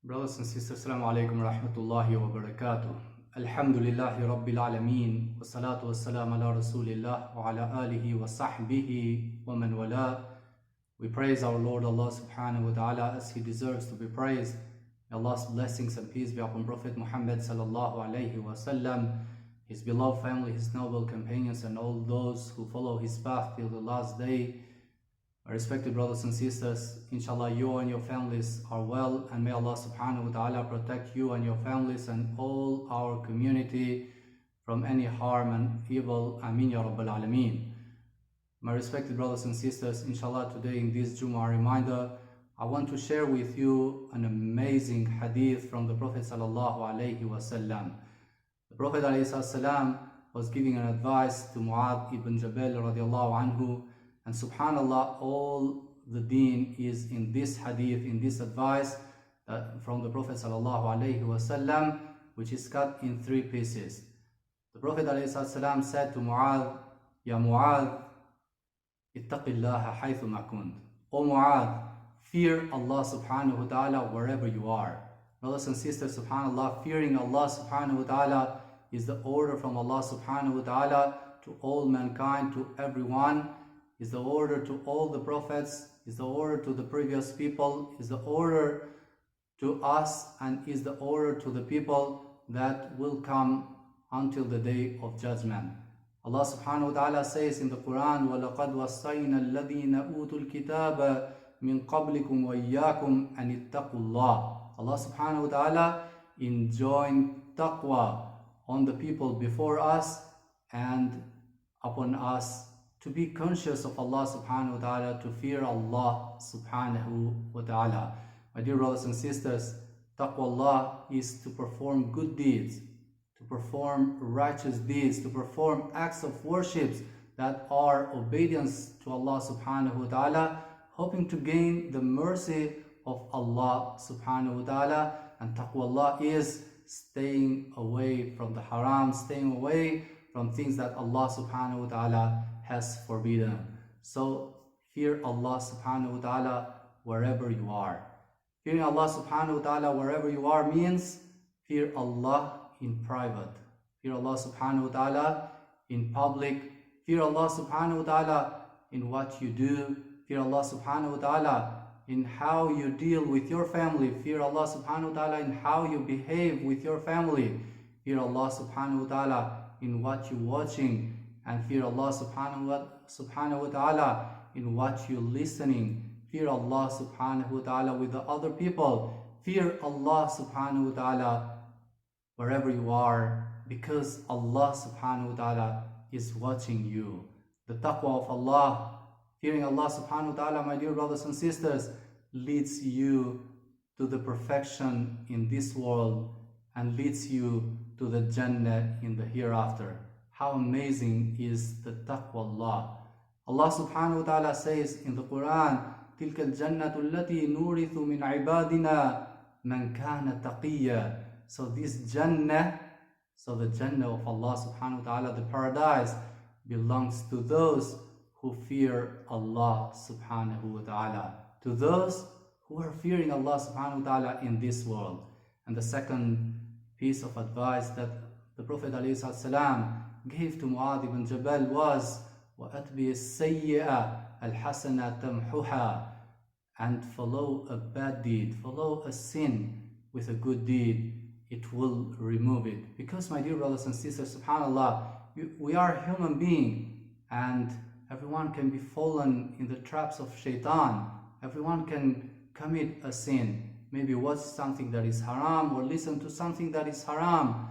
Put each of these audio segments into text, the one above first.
Brothers and sisters, Assalamu alaikum wa rahmatullahi wa barakatuh. Alhamdulillahi Rabbil Alameen. Wa salatu wa salam ala Rasulillah wa ala alihi wa sahbihi wa man wala. We praise our Lord Allah subhanahu wa ta'ala as He deserves to be praised. May Allah's blessings and peace be upon Prophet Muhammad sallallahu alayhi wa sallam, his beloved family, his noble companions, and all those who follow his path till the last day. My respected brothers and sisters, inshallah you and your families are well, and may Allah subhanahu wa ta'ala protect you and your families and all our community from any harm and evil. Ameen ya Rabbal Alameen. My respected brothers and sisters, inshallah today in this Jumu'ah reminder, I want to share with you an amazing hadith from the Prophet sallallahu alaihi wasallam. The Prophet ﷺ was giving an advice to Mu'adh ibn Jabal radiallahu anhu, and subhanallah, all the deen is in this hadith, in this advice from the Prophet sallallahu alaihi wasallam, which is cut in 3 pieces. The Prophet ﷺ said to Mu'adh, Ya Mu'adh, ittaqillaha haythuma kunt. O Mu'adh, fear Allah subhanahu wa ta'ala wherever you are. Brothers and sisters, subhanallah, fearing Allah subhanahu wa ta'ala is the order from Allah subhanahu wa ta'ala to all mankind, to everyone. Is the order to all the prophets, is the order to the previous people, is the order to us, and is the order to the people that will come until the day of judgment. Allah subhanahu wa ta'ala says in the Quran, وَلَقَدْ وَصَّيْنَا الَّذِينَ أُوتُوا الْكِتَابَ مِنْ قَبْلِكُمْ وَإِيَّاكُمْ أَنِ اتَّقُوا اللَّهِ. Allah subhanahu wa ta'ala enjoined taqwa on the people before us and upon us to be conscious of Allah subhanahu wa ta'ala, to fear Allah subhanahu wa ta'ala. My dear brothers and sisters, taqwallah is to perform good deeds, to perform righteous deeds, to perform acts of worship that are obedience to Allah subhanahu wa ta'ala, hoping to gain the mercy of Allah subhanahu wa ta'ala. And taqwallah is staying away from the haram, staying away from things that Allah subhanahu wa ta'ala has forbidden. So fear Allah subhanahu wa ta'ala wherever you are. Fearing Allah subhanahu wa ta'ala wherever you are means fear Allah in private, fear Allah subhanahu wa ta'ala in public, fear Allah subhanahu wa ta'ala in what you do, fear Allah subhanahu wa ta'ala in how you deal with your family, fear Allah subhanahu wa ta'ala in how you behave with your family, fear Allah subhanahu wa ta'ala in what you're watching, and fear Allah subhanahu wa ta'ala in what you're listening. Fear Allah subhanahu wa ta'ala with the other people. Fear Allah subhanahu wa ta'ala wherever you are, because Allah subhanahu wa ta'ala is watching you. The taqwa of Allah, fearing Allah subhanahu wa ta'ala, my dear brothers and sisters, leads you to the perfection in this world and leads you to the Jannah in the hereafter. How amazing is the taqwa Allah. Allah subhanahu wa ta'ala says in the Quran, تِلْكَ الْجَنَّةُ الَّتِي نُورِثُ مِنْ عِبَادِنَا مَنْ كَانَ تَقِيًّا. So this Jannah, so the Jannah of Allah subhanahu wa ta'ala, the paradise, belongs to those who fear Allah subhanahu wa ta'ala, to those who are fearing Allah subhanahu wa ta'ala in this world. And the second piece of advice that the Prophet ﷺ gave to Mu'adh ibn Jabal was وَأَتْبِي السَّيِّئَةَ الْحَسَنَةَ تَمْحُهَا, and follow a bad deed, follow a sin with a good deed, it will remove it. Because my dear brothers and sisters, subhanallah, we are human beings, and everyone can be fallen in the traps of shaitan. Everyone can commit a sin, maybe watch something that is haram, or listen to something that is haram,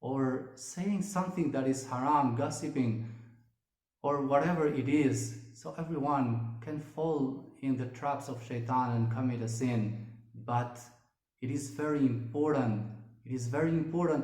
or saying something that is haram, gossiping, or whatever it is. So everyone can fall in the traps of shaitan and commit a sin. But it is very important,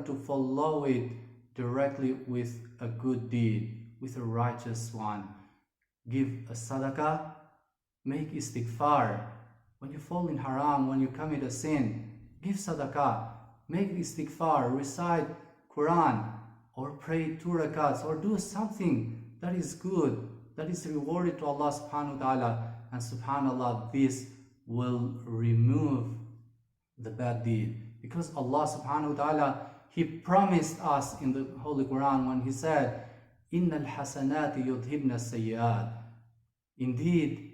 to follow it directly with a good deed, with a righteous one. Give a sadaqah, make istighfar. When you fall in haram, when you commit a sin, give sadaqah, make istighfar, recite Quran, or pray 2 rakats, or do something that is good, that is rewarded to Allah subhanahu wa ta'ala. And subhanallah, this will remove the bad deed. Because Allah subhanahu wa ta'ala, He promised us in the Holy Quran when He said, إِنَّ الْحَسَنَاتِ يُذْهِبْنَ السَّيِّئَاتِ. Indeed,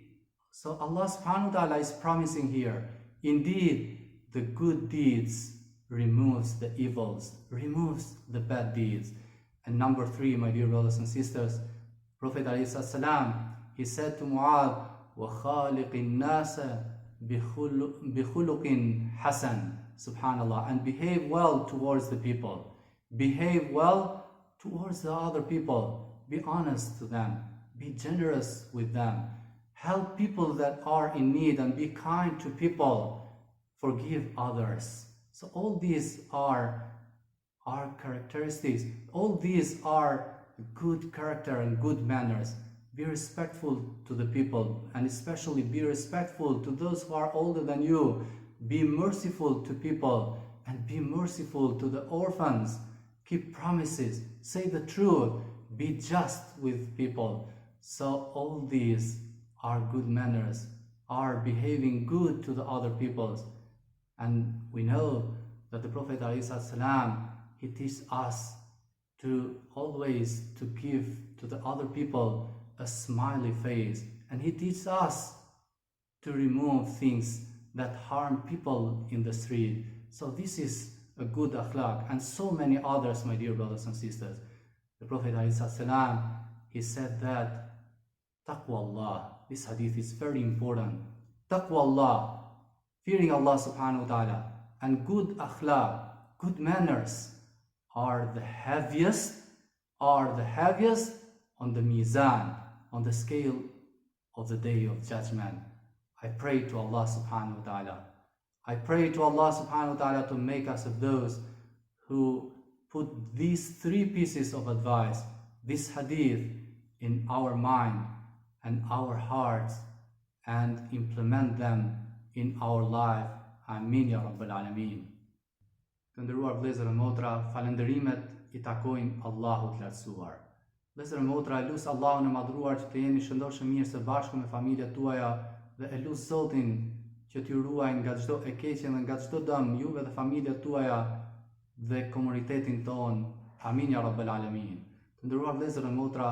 so Allah subhanahu wa ta'ala is promising here, indeed, the good deeds removes the evils, removes the bad deeds. And number 3, my dear brothers and sisters, Prophet ﷺ, he said to Mu'adh, وَخَالِقِ النَّاسَ بِخُلُقٍ حَسَنٍ. Subhanallah, and behave well towards the people. Behave well towards the other people. Be honest to them. Be generous with them. Help people that are in need and be kind to people. Forgive others. So all these are characteristics. All these are good character and good manners. Be respectful to the people, and especially be respectful to those who are older than you. Be merciful to people and be merciful to the orphans. Keep promises. Say the truth. Be just with people. So all these are good manners, are behaving good to the other peoples. And we know that the Prophet ﷺ, he teaches us to always to give to the other people a smiley face. And he teaches us to remove things that harm people in the street. So this is a good akhlaq, and so many others, my dear brothers and sisters. The Prophet ﷺ, he said that taqwa Allah, this hadith is very important. Taqwa Allah, fearing Allah subhanahu wa ta'ala, and good akhlaq, good manners are the heaviest on the mizan, on the scale of the day of judgment. I pray to Allah subhanahu wa ta'ala. I pray to Allah subhanahu wa ta'ala to make us of those who put these 3 pieces of advice, this hadith, in our mind and our hearts, and implement them in our life. Amin ya Rabbal Alamin. Të nderuar vëllezër e motra, falënderimet I takojnë Allahut lartësuar. Vëllezër e motra, lut Allahun e madhruar që të jeni shëndoshë mirë së bashku me familjet tuaja, dhe e lut Zotin që t'ju ruajnë nga çdo e keqe dhe nga çdo dëm, juve dhe familjet tuaja dhe komunitetin ton. Amin ya Rabbal Alamin. Të nderuar vëllezër e motra,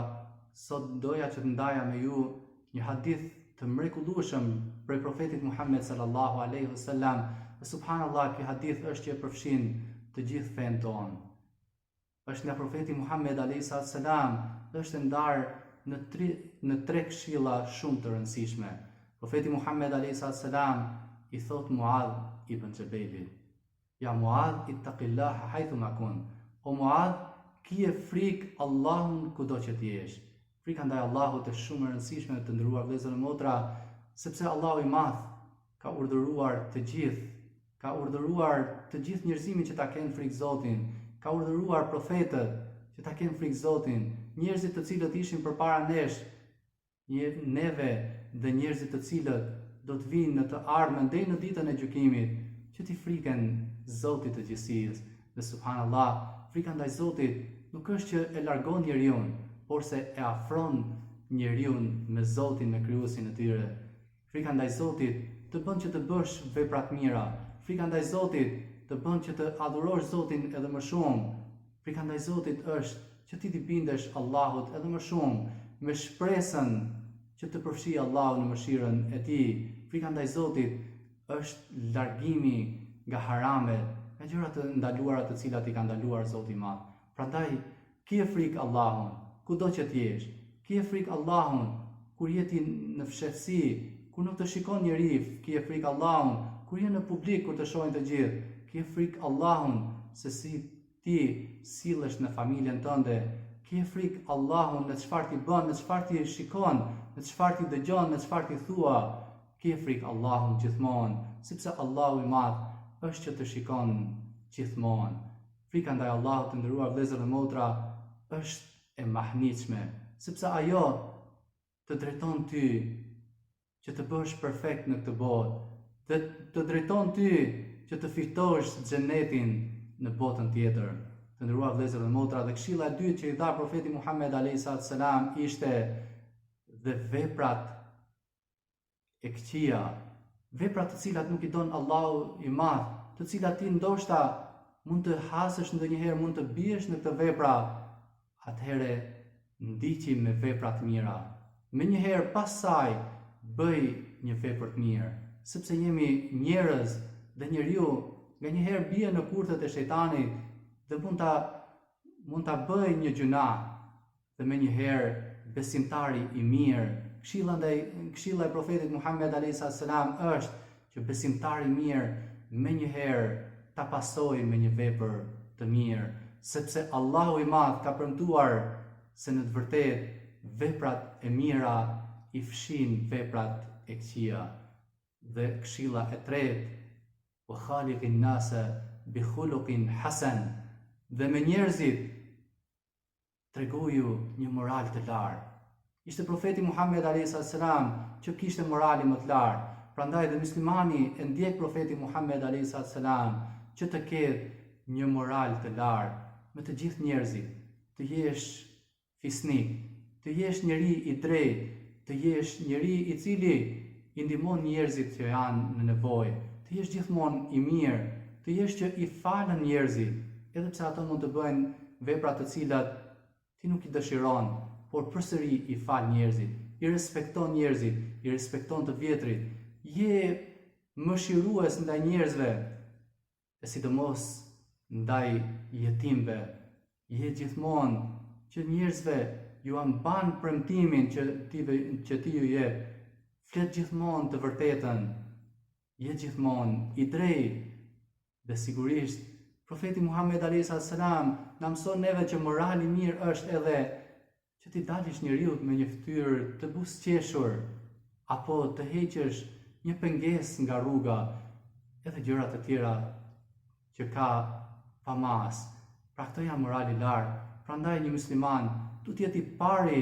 sot doja që të ndaja me ju një hadith të mrekullueshëm prej profetit Muhammed sallallahu alaihi wasallam. Subhanallah, ky hadith është që e përfshin të gjithë fen ton. Është nga profeti Muhammed alaihi salam dhe është ndarë në 3 këshilla shumë të rëndësishme. Profeti Muhammed alaihi salam I thot Muadh ibn Jabelit: Ja Muadh, ittaqillaha haythu ma kun. O Muadh, kije frikë Allahun kudo që t'jesh. Frika ndaj Allahut është shumë e rëndësishme, të nderuar vëllezër e motra, sepse Allahu I Madh ka urdhëruar të gjithë njerëzimin që ta kenë frikë Zotin, ka urdhëruar profetët që ta kenë frikë Zotin, njerëzit të cilët ishin përpara neve dhe njerëzit të cilët do të vinë në të ardhmen deri në ditën e gjykimit, që t'i friken Zotit të gjithësisë. Dhe subhanallah, frika ndaj Zotit nuk është që e largon njeriu, por se e afron njeriu me Zotin, me krijuesin e tyre. Frika ndaj Zotit të bën që të bësh vepra të mira. Frika ndaj Zotit të bën që të adhurosh Zotin edhe më shumë. Frika ndaj Zotit është që ti t'i bindesh Allahut edhe më shumë, me shpresën që të përfshi Allahu në mëshirën e tij. Frika ndaj Zotit është largimi nga haramet, nga gjërat të ndaluara të cilat I ka ndaluar Zoti I Madh. Prandaj, kije frikë Allahun kudo që t'jesh. Kije frikë Allahun kur jeti në fshehtësi, kur nuk të shikon njeri. Kije frikë Allahun kur je në publik, kur të shohin të gjithë. Kije frikë Allahun se si ti sillesh në familjen tënde. Kije frikë Allahun në çfarë ti bën, në çfarë ti shikon, në çfarë ti dëgjon, në çfarë ti thua. Kije frikë Allahun gjithmonë, sepse Allahu I Madh është që të shikon gjithmonë. Frika ndaj Allahut, të nderuar vëllezër dhe motra, është e mahnitshme, sepse ajo të drejton ty që të bësh perfekt në këtë botë, dhe të drejton ty që të fitosh xhenetin në botën tjetër. Të nderuar vëllezër dhe motra, dhe këshilla e dytë që I dha profeti Muhammed alayhis salam ishte dhe veprat e këqija, veprat të cilat nuk I don Allahu I Madh, të cilat ti ndoshta mund të hasësh ndonjëherë, mund të biesh në këtë vepra, atëherë ndiqi me vepra të mira. Menjëherë pas saj bëj një vepër të mirë, sepse jemi njerëz dhe njeriu nganjëherë bie në kurthet e shejtanit dhe mund ta bëj një gjuna. Dhe menjëherë besimtari i mirë, këshilla e profetit Muhammed a.s. është që besimtari i mirë menjëherë ta pasojë me një vepër të mirë, sepse Allahu i Madh ka premtuar se në të vërtetë veprat e mira i fshin veprat e këqija. Dhe këshilla e tretë, wa khaliqin nase bi khuluqin hasan, dhe me njerëzit tregoju një moral të lartë. Ishte profeti Muhammed a.s. që kishte morali më të lartë. Prandaj dhe muslimani e ndjek profeti Muhammed a.s. që të ketë një moral të lartë me të gjithë njerëzit, të jesh fisnik, të jesh njeri i drejtë, të jesh njeri i cili i ndihmon njerëzit që janë në nevojë, të jesh gjithmonë i mirë, të jesh që i falën njerëzit, edhe pse ato mund të bëjnë vepra të cilat ti nuk i dëshiron, por përsëri i fal njerëzit, i respekton njerëzit, i respekton të vjetrit, je mëshirues ndaj njerëzve, e sidomos ndaj jetimve, je gjithmonë që njerëzve ju amban premtimin që ti ju jep, flet gjithmonë të vërtetën, je gjithmonë i drejtë. Dhe sigurisht profeti Muhammed a.s. na mëson neve që morali mirë është edhe që ti dalësh njeriu me një fytyrë të buzëqeshur, apo të heqësh një pengesë nga rruga, edhe gjëra të tjera që ka famas. Pra këto janë morali i lartë. Prandaj një musliman duhet të jetë i pari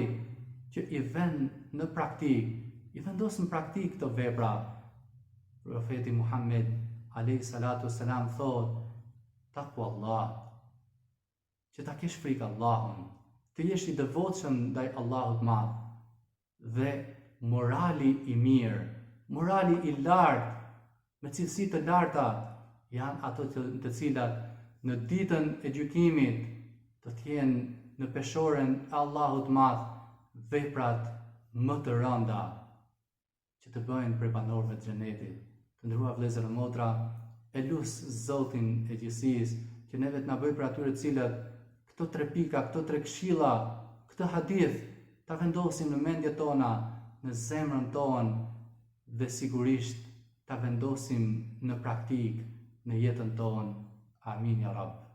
që i vend në praktik, i vendos në praktik këto vepra. Profeti Muhammed a.s. thotë, taqwa Allah, që ta kesh frikë Allahun, të jesh i devotshëm ndaj Allahut Madh, dhe morali i mirë, morali i lartë, me cilësi të larta, janë ato të cilat në ditën e gjykimit do të jenë në peshoren e Allahut Madh veprat më të rënda që të bëjnë prej banorëve të xhenetit. Të nderuar vëllezër dhe motra, e lut Zotin e gjithësisë që neve të na bëjë për atyre të cilët këto 3 pika, këto 3 këshilla, këtë hadith ta vendosim në mendjet tona, në zemrën tonë, dhe sigurisht ta vendosim në praktik në jetën tonë. Amin ya Rabb.